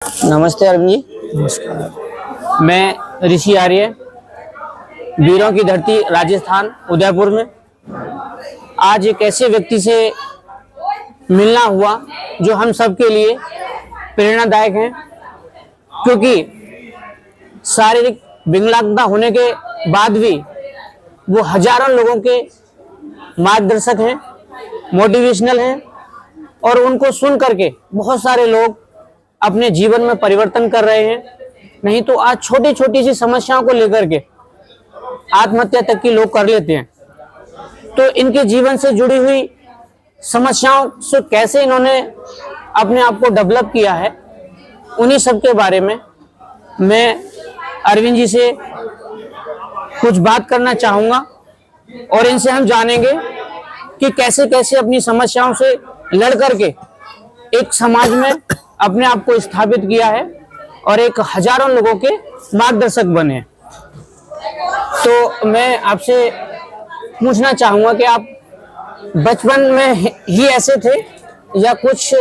नमस्ते अरविंद जी। नमस्कार। मैं ऋषि आर्य, वीरों की धरती राजस्थान उदयपुर में आज एक ऐसे व्यक्ति से मिलना हुआ जो हम सबके लिए प्रेरणादायक हैं, क्योंकि शारीरिक विकलांगता होने के बाद भी वो हजारों लोगों के मार्गदर्शक हैं, मोटिवेशनल हैं और उनको सुन करके बहुत सारे लोग अपने जीवन में परिवर्तन कर रहे हैं। नहीं तो आज छोटी छोटी सी समस्याओं को लेकर के आत्महत्या तक की लोग कर लेते हैं। तो इनके जीवन से जुड़ी हुई समस्याओं से कैसे इन्होंने अपने आप को डेवलप किया है, उन्हीं सब के बारे में मैं अरविंद जी से कुछ बात करना चाहूँगा और इनसे हम जानेंगे कि कैसे कैसे अपनी समस्याओं से लड़ करके एक समाज में अपने आप को स्थापित किया है और एक हजारों लोगों के मार्गदर्शक बने। तो मैं आपसे पूछना चाहूँगा कि आप बचपन में ही ऐसे थे या कुछ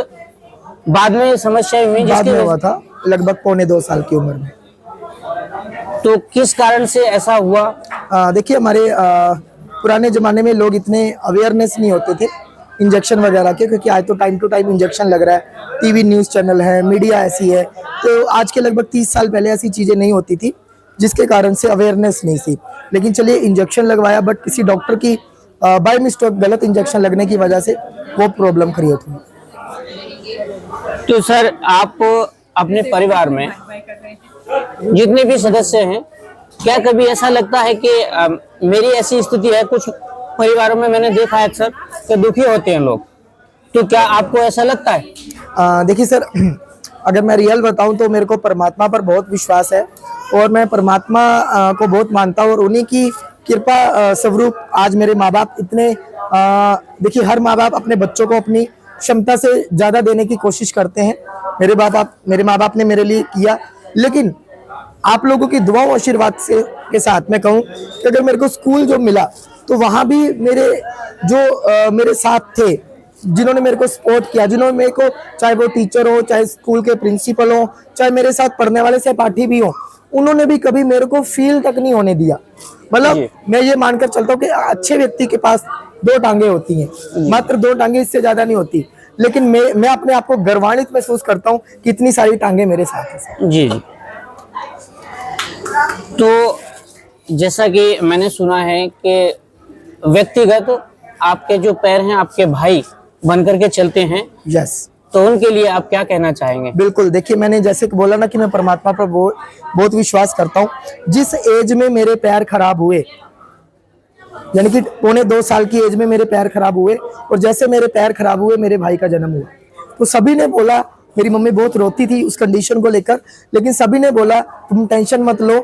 बाद में समस्याएं हुई? बाद में हुआ था, लगभग पौने 2 साल की उम्र में। तो किस कारण से ऐसा हुआ? देखिए, हमारे पुराने जमाने में लोग इतने अवेयरनेस नहीं होते थे इंजेक्शन वगैरह के, क्योंकि आज तो टाइम टू टाइम इंजेक्शन लग रहा है, टीवी न्यूज़ चैनल है, मीडिया ऐसी है। तो आज के लगभग 30 साल पहले ऐसी चीज़ें नहीं होती थी, जिसके कारण से अवेयरनेस नहीं थी। लेकिन चलिए, इंजेक्शन लगवाया, बट किसी डॉक्टर की बाय मिस्टेक गलत इंजेक्शन लगने की वजह से वो प्रॉब्लम क्रिएट हुई। तो सर, आप अपने परिवार में जितने भी सदस्य हैं, क्या कभी ऐसा लगता है कि मेरी ऐसी स्थिति है? कुछ परिवारों में मैंने देखा है अक्सर कि दुखी होते हैं लोग, तो क्या आपको ऐसा लगता है? देखिए सर, अगर मैं रियल बताऊं तो मेरे को परमात्मा पर बहुत विश्वास है और मैं परमात्मा को बहुत मानता हूं और उन्हीं की कृपा स्वरूप आज मेरे माँ बाप इतने देखिए, हर माँ बाप अपने बच्चों को अपनी क्षमता से ज़्यादा देने की कोशिश करते हैं। मेरे माँ बाप ने मेरे लिए किया, लेकिन आप लोगों की दुआओं आशीर्वाद से के साथ मैं कहूँ कि अगर मेरे को स्कूल जो मिला तो वहाँ भी मेरे साथ थे, जिन्होंने मेरे को सपोर्ट किया, जिन्होंने मेरे को, चाहे वो टीचर हो, चाहे स्कूल के प्रिंसिपल हो, चाहे मेरे साथ पढ़ने वाले सहपाठी भी हो, उन्होंने भी कभी मेरे को फील तक नहीं होने दिया। मतलब मैं ये मानकर चलता हूँ कि अच्छे व्यक्ति के पास 2 टांगे होती हैं, मात्र 2 टांगे, इससे ज्यादा नहीं होती। लेकिन मैं अपने आप को गर्वान्वित महसूस करता हूँ कि इतनी सारी टांगे मेरे साथ है। जी जी। तो जैसा कि मैंने सुना है कि व्यक्तिगत आपके जो पैर हैं, आपके भाई बनकर के चलते हैं। यस। तो उनके लिए आप क्या कहना चाहेंगे? बिल्कुल, देखिए, मैंने जैसे बोला ना कि मैं परमात्मा पर बहुत विश्वास करता हूँ। जिस एज में मेरे पैर खराब हुए, यानी कि पौने 2 साल की एज में मेरे पैर खराब हुए, और जैसे मेरे पैर खराब हुए मेरे भाई का जन्म हुआ, तो सभी ने बोला, मेरी मम्मी बहुत रोती थी उस कंडीशन को लेकर, लेकिन सभी ने बोला तुम टेंशन मत लो,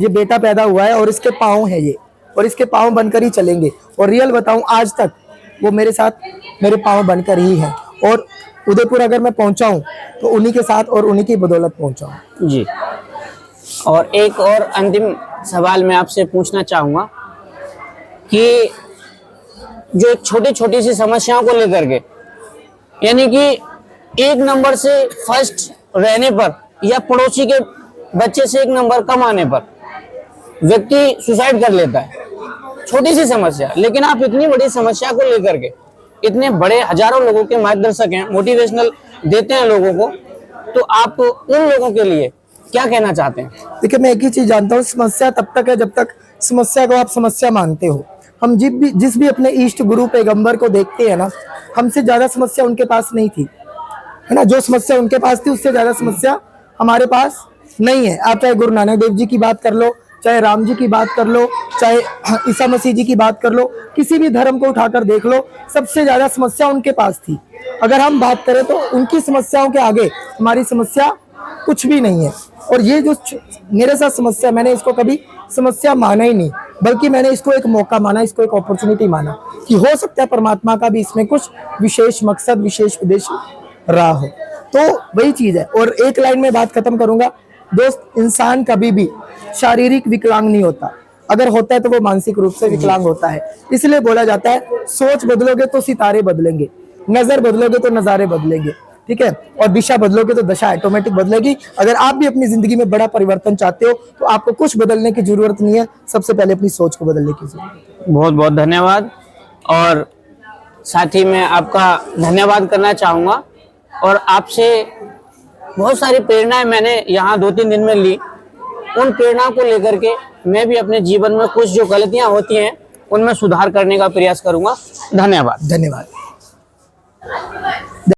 ये बेटा पैदा हुआ है और इसके पाँव है ये, और इसके पाँव बनकर ही चलेंगे। और रियल बताऊं, आज तक वो मेरे साथ, मेरे पाँव बनकर ही है, और उदयपुर अगर मैं पहुंचा हूं तो उन्हीं के साथ और उन्हीं की बदौलत पहुंचा हूं। जी। और एक और अंतिम सवाल मैं आपसे पूछना चाहूंगा कि जो छोटी छोटी सी समस्याओं को लेकर के, यानी कि 1 नंबर से फर्स्ट रहने पर या पड़ोसी के बच्चे से 1 नंबर कम आने पर व्यक्ति सुसाइड कर लेता है, छोटी सी समस्या। लेकिन आप इतनी बड़ी समस्या को लेकर के इतने बड़े हजारों लोगों के मार्गदर्शक हैं, मोटिवेशनल देते हैं लोगों को, तो आप उन लोगों के लिए क्या कहना चाहते हैं? देखिए, मैं एक ही चीज जानता हूँ, समस्या तब तक है जब तक समस्या को आप समस्या मानते हो। हम जिस भी अपने इष्ट गुरु पैगंबर को देखते हैं ना, हमसे ज्यादा समस्या उनके पास नहीं थी, है ना। जो समस्या उनके पास थी उससे ज्यादा समस्या हमारे पास नहीं है। आप चाहे गुरु नानक देव जी की बात कर लो, चाहे राम जी की बात कर लो, चाहे ईसा मसीह जी की बात कर लो, किसी भी धर्म को उठाकर देख लो, सबसे ज्यादा समस्या उनके पास थी। अगर हम बात करें तो उनकी समस्याओं के आगे हमारी समस्या कुछ भी नहीं है। और ये जो मेरे साथ समस्या, मैंने इसको कभी समस्या माना ही नहीं, बल्कि मैंने इसको एक मौका माना, इसको एक अपॉर्चुनिटी माना कि हो सकता है परमात्मा का भी इसमें कुछ विशेष मकसद, विशेष उद्देश्य रहा हो। तो वही चीज है। और एक लाइन में बात खत्म करूंगा दोस्त, इंसान कभी भी शारीरिक विकलांग नहीं होता, अगर होता है तो वो मानसिक रूप से विकलांग होता है। इसलिए बोला जाता है, सोच बदलोगे तो सितारे बदलेंगे, नजर बदलोगे तो नजारे बदलेंगे। ठीक है। और दिशा बदलोगे तो दशा ऑटोमेटिक बदलेगी। अगर आप भी अपनी जिंदगी में बड़ा परिवर्तन चाहते हो तो आपको कुछ बदलने की जरूरत नहीं है, सबसे पहले अपनी सोच को बदलने की जरूरत है। बहुत बहुत धन्यवाद। और साथ ही मैं आपका धन्यवाद करना चाहूँगा और आपसे बहुत सारी प्रेरणाएं मैंने यहाँ 2-3 दिन में ली। उन प्रेरणाओं को लेकर के मैं भी अपने जीवन में कुछ जो गलतियां होती हैं उनमें सुधार करने का प्रयास करूंगा। धन्यवाद। धन्यवाद।